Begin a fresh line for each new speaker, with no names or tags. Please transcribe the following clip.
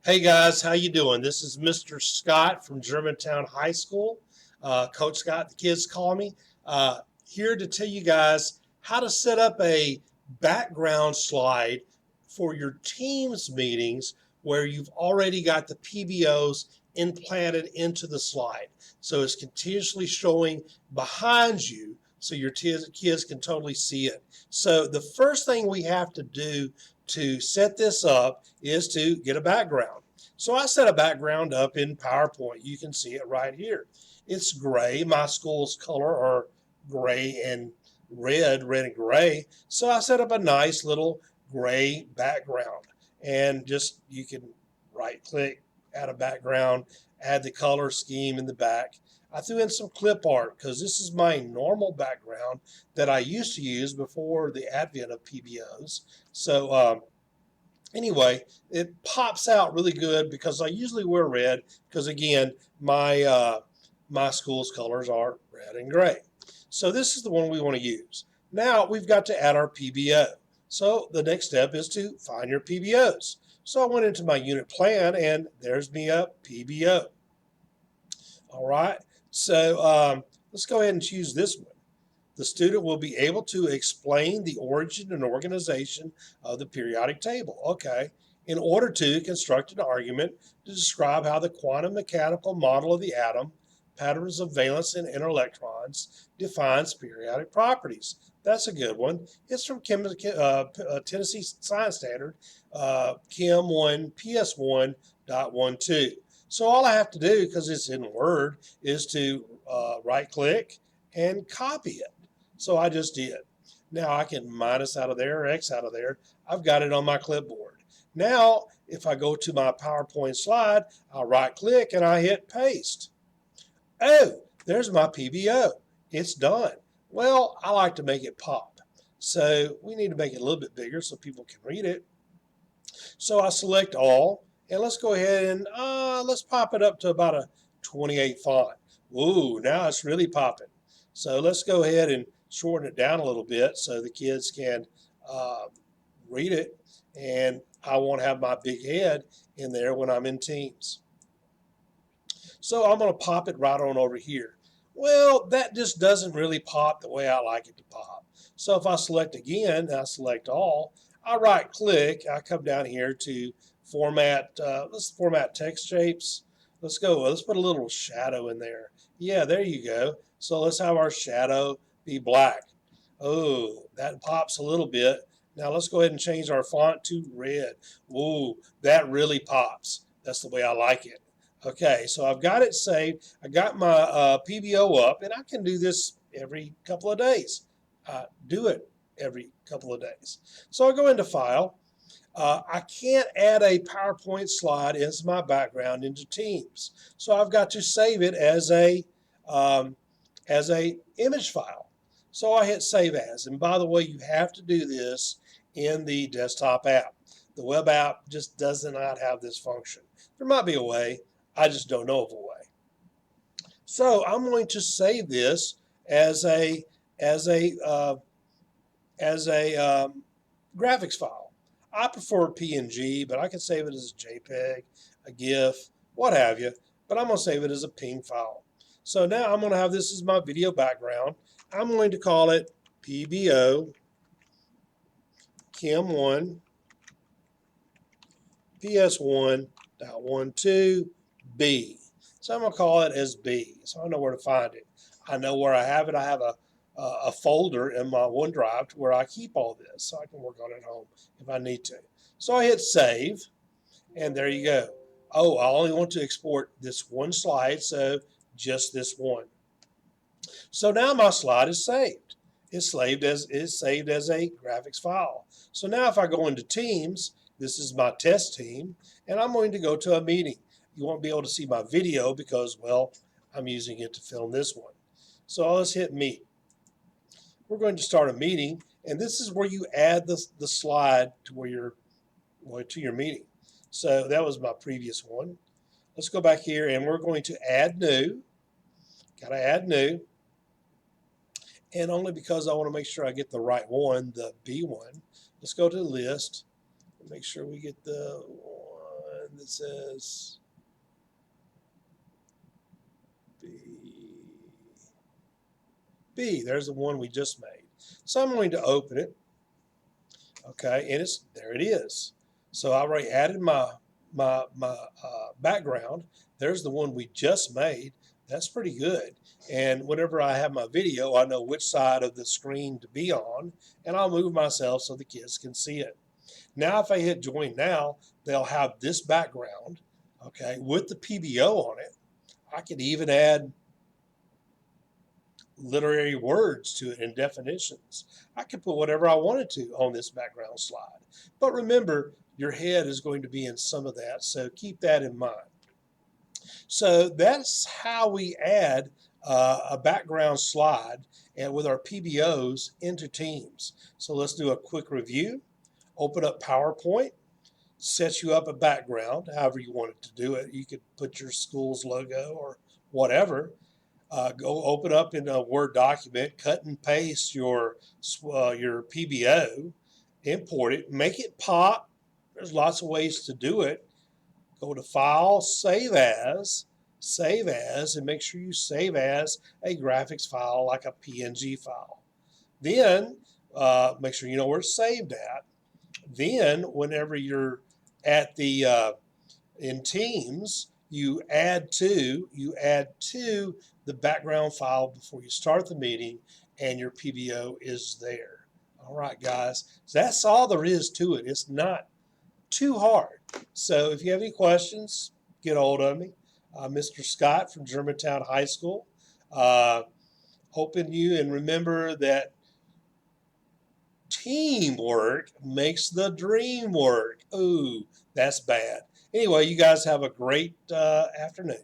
Hey guys, how you doing? This is Mr. Scott from Germantown High School. Coach Scott, the kids call me. Here to tell you guys how to set up a background slide for your Teams meetings where you've already got the PBOs implanted into the slide. So it's continuously showing behind you so your kids can totally see it. So the first thing we have to do to set this up is to get a background. So I set a background up in PowerPoint. You can see it right here. It's gray. My school's color are gray and red and gray. So I set up a nice little gray background. And just you can right click, add a background, add the color scheme in the back. I threw in some clip art because this is my normal background that I used to use before the advent of PBOs. So anyway, it pops out really good because I usually wear red because again, my school's colors are red and gray. So this is the one we want to use. Now we've got to add our PBO. So the next step is to find your PBOs. So I went into my unit plan and there's me a PBO. All right, so let's go ahead and choose this one. The student will be able to explain the origin and organization of the periodic table. Okay. In order to construct an argument to describe how the quantum mechanical model of the atom, patterns of valence and electrons, defines periodic properties. That's a good one. It's from Tennessee Science Standard, Chem 1 PS 1.12. So all I have to do, because it's in Word, is to right click and copy it. So I just did. Now I can minus out of there or X out of there. I've got it on my clipboard. Now, if I go to my PowerPoint slide, I'll right click and I hit paste. Oh, there's my PBO. It's done. Well, I like to make it pop. So we need to make it a little bit bigger so people can read it. So I select all and let's go ahead and let's pop it up to about a 28 font. Ooh, now it's really popping. So let's go ahead and shorten it down a little bit so the kids can read it, and I won't have my big head in there when I'm in Teams. So I'm going to pop it right on over here. Well, that just doesn't really pop the way I like it to pop. So if I select again, and I select all, I right click, I come down here to format, let's format text shapes. Let's go, let's put a little shadow in there. Yeah, there you go. So let's have our shadow be black. Oh, that pops a little bit. Now let's go ahead and change our font to red. Ooh, that really pops. That's the way I like it. Okay, so I've got it saved. I got my PBO up, and I can do this every couple of days. Do it every couple of days. So I'll go into File. I can't add a PowerPoint slide as my background into Teams, so I've got to save it as a image file. So I hit Save As, and by the way, you have to do this in the desktop app. The web app just does not have this function. There might be a way. I just don't know of a way. So I'm going to save this as a graphics file. I prefer PNG, but I can save it as a JPEG, a GIF, what have you. But I'm going to save it as a PNG file. So now I'm going to have this as my video background. I'm going to call it PBO Chem 1 PS 1.12 B. So I'm going to call it as B. So I know where to find it. I know where I have it. I have a folder in my OneDrive where I keep all this, so I can work on it at home if I need to. So I hit save, and there you go. Oh, I only want to export this one slide, so just this one. So now my slide is saved. It's saved as a graphics file. So now if I go into Teams, this is my test team, and I'm going to go to a meeting. You won't be able to see my video because, well, I'm using it to film this one. So let's hit Meet. We're going to start a meeting, and this is where you add the slide to your meeting. So that was my previous one. Let's go back here, and we're going to add new. Got to add new. And only because I want to make sure I get the right one, the B one. Let's go to the list and make sure we get the one that says B. There's the one we just made. So I'm going to open it. Okay, and there it is. So I already added my background. There's the one we just made. That's pretty good. And whenever I have my video, I know which side of the screen to be on, and I'll move myself so the kids can see it. Now, if I hit join now, they'll have this background, okay, with the PBO on it. I could even add literary words to it and definitions. I could put whatever I wanted to on this background slide. But remember, your head is going to be in some of that, so keep that in mind. So that's how we add a background slide and with our PBOs into Teams. So let's do a quick review. Open up PowerPoint, sets you up a background, however you want it to do it. You could put your school's logo or whatever. Go open up in a Word document, cut and paste your PBO, import it, make it pop. There's lots of ways to do it. Go to File, Save As, and make sure you save as a graphics file like a PNG file. Then make sure you know where it's saved at. Then whenever you're at the in Teams, you add to the background file before you start the meeting, and your PBO is there. All right, guys, so that's all there is to it. It's not too hard. So if you have any questions, get a hold of me. Mr. Scott from Germantown High School. Hoping you, and remember that teamwork makes the dream work. Ooh, that's bad. Anyway, you guys have a great afternoon.